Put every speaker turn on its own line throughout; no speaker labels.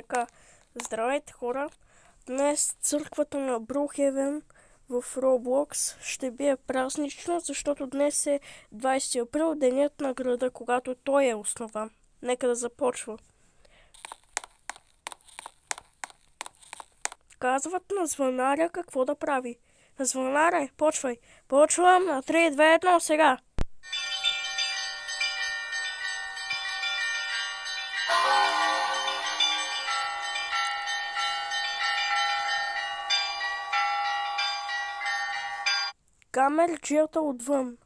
Така, здравейте хора! Днес църквата на Брухевен в Roblox ще бие празнично, защото днес е 20 април, денят на града, когато той е основан. Нека да започва. Казват на звънаря какво да прави. На звънаря, почвай. Почвам на 3, 2, 1, сега! Камерджията отвън.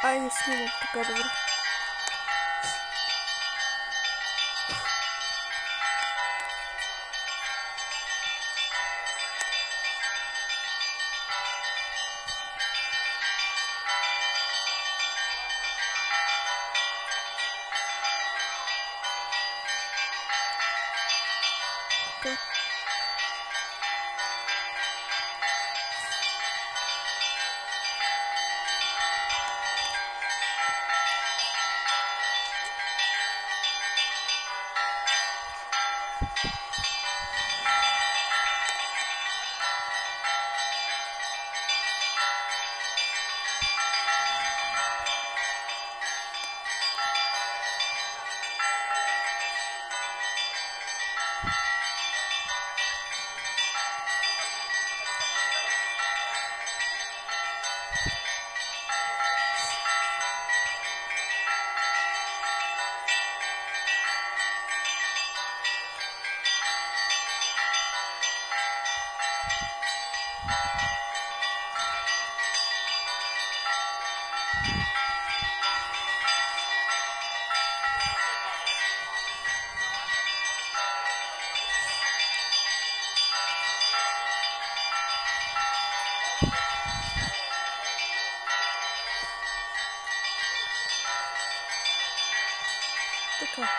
Айде снимам така, добре. Така. Така.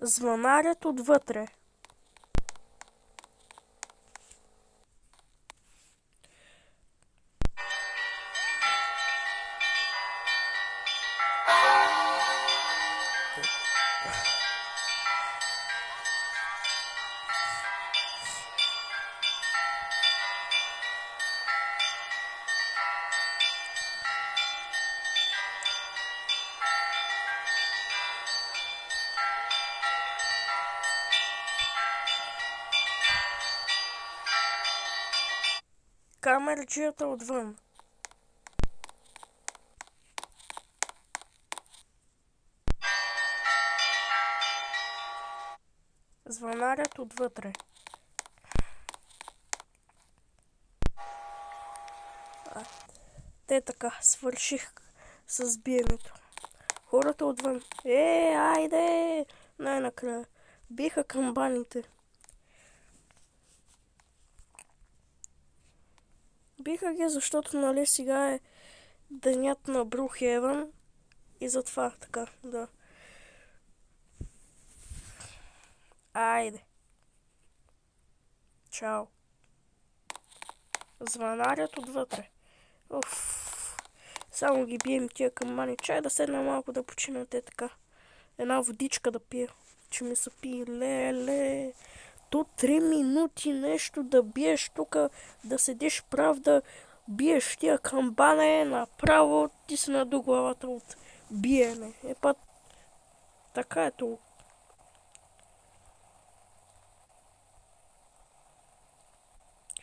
Звънарят отвътре. Камерджията отвън. Звънарят отвътре. Те така, свърших с биенето. Хората отвън. Айде! Най-накрая. Биха камбаните. Биха ги, защото нали сега е денят на Брухевен и затова така, да. Айде. Чао. Звънарят отвътре. Само ги бием тия камбани. Чай да седна малко да почина те така. Една водичка да пия. Че ми се пие. Леле. То 3 минути нещо да биеш тук, да седиш прав, да биеш тия камбане, направо ти се наду главата от биене. Така е то.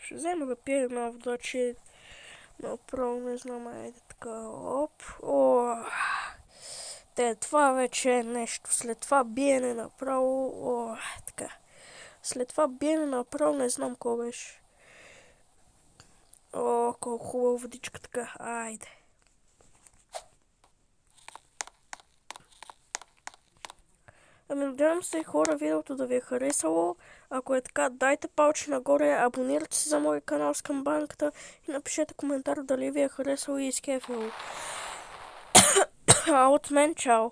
Ще взема да пия една вода, че направо не знам, айде така, оп, това вече е нещо, след това биене направо, така, след това биене направо не знам какво беше. Колко хубава водичка така, айде. Надявам се, хора, видеото да ви е харесало. Ако е така, дайте палче нагоре, абонирайте се за моя канал с камбанката и напишете коментар дали ви е харесало и изкефило. От мен, чао!